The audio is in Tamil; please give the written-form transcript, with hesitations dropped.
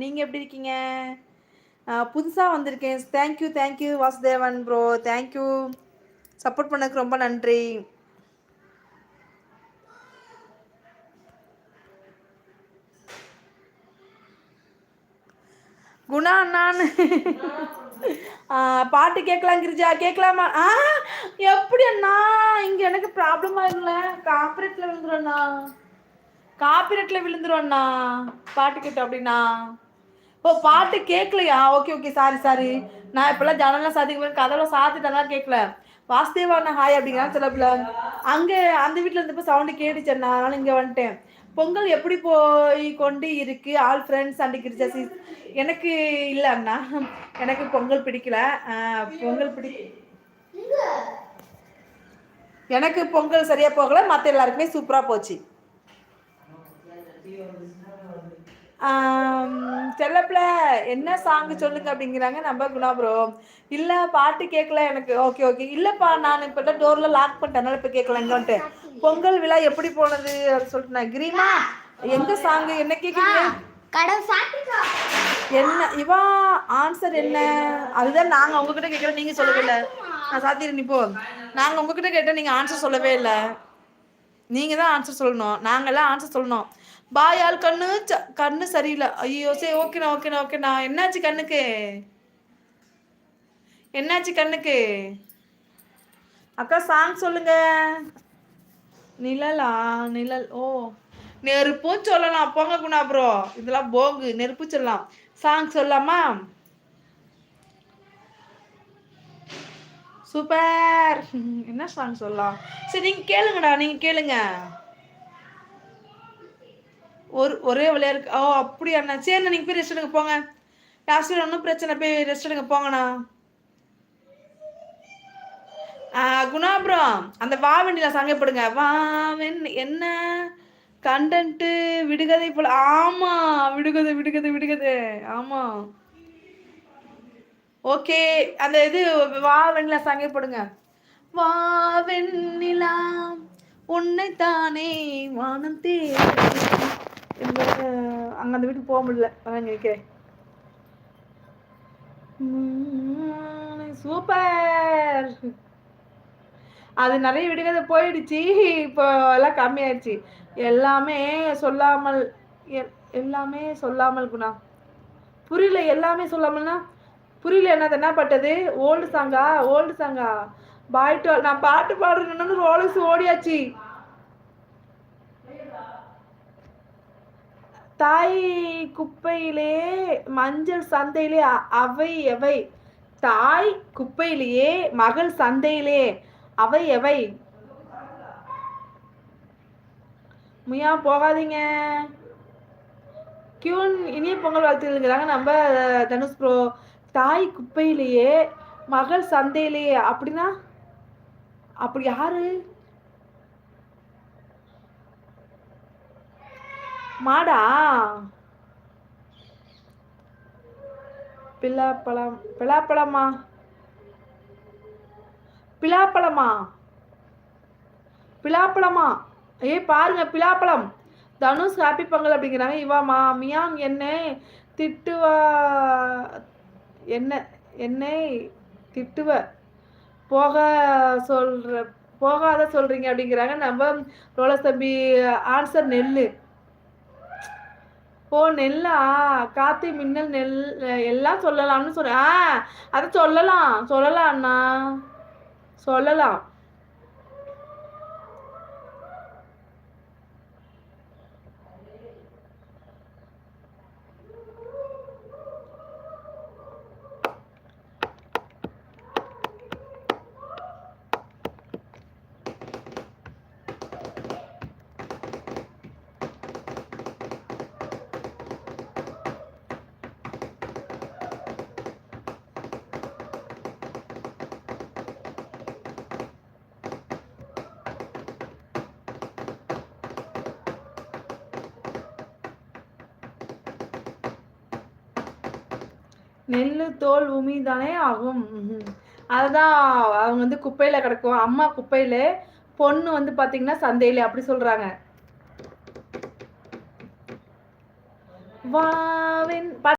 நீங்கள் எப்படி இருக்கீங்க? புதுசாக வந்திருக்கேன். Thank you Vasudevan bro. Thank you, support பண்ணதுக்கு ரொம்ப நன்றி. குணா நான் பாட்டு கேட்கலாம் கிரிஜா, கேட்கலாமா? எப்படி அண்ணா? இங்கே எனக்கு ப்ராப்ளம் ஆகல. காப்பிரைட்டில் விழுந்துருவண்ணா பாட்டு கேட்டோம் அப்படின்னா. ஓ, பாட்டு கேட்கலையா? Okay sorry. நான் இப்பெல்லாம் ஜனலாம் சாத்திக்க கதவுல சாத்திட்டா கேட்கல. வாசுதேவாண்ணா ஹாய் அப்படிங்கிறாங்க சிலப்பில். அங்கே அந்த வீட்டில் இருந்தப்போ சவுண்டு கேட்டுச்சேண்ணா, அதனால இங்கே வந்துட்டேன். பொங்கல் எப்படி போய் கொண்டு இருக்கு ஆல் ஃப்ரெண்ட்ஸ் அண்ட் கிரிஜாசி? எனக்கு இல்லை அண்ணா, எனக்கு பொங்கல் பிடிக்கல. எனக்கு பொங்கல் சரியா போகல, மற்ற எல்லாருக்குமே சூப்பரா போச்சு. செல்லப்பில் என்ன சாங்கு சொல்லுங்க அப்படிங்கிறாங்க நம்ம குணா ப்ரோ. இல்லை பாட்டு கேட்கல எனக்கு. ஓகே இல்லைப்பா, நான் இப்போ தான் டோரில் லாக் பண்ணிட்டேன், இப்போ கேட்கல. எங்கன்ட்டு பொங்கல் விழா எப்படி போனது அப்படின்னு சொல்லிட்டு நான் கிரீமா எங்க சாங்கு என்ன கேட்குறீங்க? என்ன இவா ஆன்சர் என்ன? அதுதான் நாங்கள் உங்ககிட்ட கேட்குறோம், நீங்கள் சொல்லவே இல்லை. நான் சாத்திரன் இப்போ நாங்கள் உங்ககிட்ட கேட்டோம், நீங்கள் ஆன்சர் சொல்லவே இல்லை. நீங்கள் தான் ஆன்சர் சொல்லணும், நாங்கள்லாம் ஆன்சர் சொல்லணும். பாயால் கண்ணு சரியில்லை. ஐயோ சரி, ஓகேண்ணா. என்னாச்சு கண்ணுக்கு? அக்கா சாங் சொல்லுங்க. நிழல். ஓ, நெருப்பு சொல்லலாம். போங்க குணா ப்ரோ, இதெல்லாம் போங்கு. நெருப்பு சொல்லலாம். சாங் சொல்லலாமா? சூப்பர். என்ன சாங் சொல்லலாம்? சரி நீங்க கேளுங்கடா, நீங்க கேளுங்க. ஒரே வழியா இருக்கு. ஓ அப்படியா அண்ணா? சரிண்ணா, நீங்க போய் ரெஸ்ட் எடுங்க போங்க. லாஸ்ட்ல ஒன்றும் பிரச்சனை, போய் ரெஸ்ட் எடுங்க போங்கண்ணா. குணாபுரம் அந்த வாவெண்ணில சங்கப்படுங்க. வாவெண் என்ன கண்டன்ட்டு? விடுகதை போல. ஆமா, விடுகதை. ஆமா, ஓகே. அந்த இது வாவெண்ணில சங்கப்படுங்க. வாவெண்ணிலா உன்னைத்தானே வானம் தேடி. அங்க அந்த வீட்டுக்கு போக முடியல, அதான் கேட்கிறேன். சூப்பர். அது நிறைய விடுகதை போயிடுச்சு, இப்போ எல்லாம் கம்மியாயிடுச்சு. எல்லாமே சொல்லாமல் குணா. புரியல. எல்லாமே சொல்லாமல்னா புரியல. என்ன பட்டது? ஓல்டு சாங்கா? பாய்ட்டு நான் பாட்டு பாடுறேன்னு ரோலக்ஸ் ஓடியாச்சு. தாய் குப்பையிலே மஞ்சள் சந்தையிலே அவை எவை? தாய் குப்பையிலேயே மகள் சந்தையிலே அவை எவை? முயா போகாதீங்க. கியூன் இனிய பொங்கல் வாழ்த்துக்கிறாங்க நம்ம தனுஷ் ப்ரோ. தாய் குப்பையிலேயே மகள் சந்தையிலேயே அப்படின்னா அப்படி யாரு? மாடா? பிலாப்பழமா? பாருங்க, பிலாப்பழம். தனுஷ் ஹாப்பி பொங்கல் அப்படிங்கிறாங்க. இவாமா மியாங் என்னை திட்டுவ போகாத சொல்றீங்க அப்படிங்கிறாங்க நம்ம ரோலஸ் தம்பி. ஆன்சர் நெல்லு. ஓ, நெல்லா? காத்தி மின்னல் நெல் எல்லாம் சொல்லலாம்னு சொல்றேன். அதை சொல்லலாம் அண்ணா, சொல்லலாம். நெல் தோல் உமி தானே ஆகும். அதுதான் அவங்க வந்து குப்பையில கிடக்கும். அம்மா குப்பையில, பொண்ணு வந்து பாத்தீங்கன்னா சந்தையில, அப்படி சொல்றாங்க. வாவின்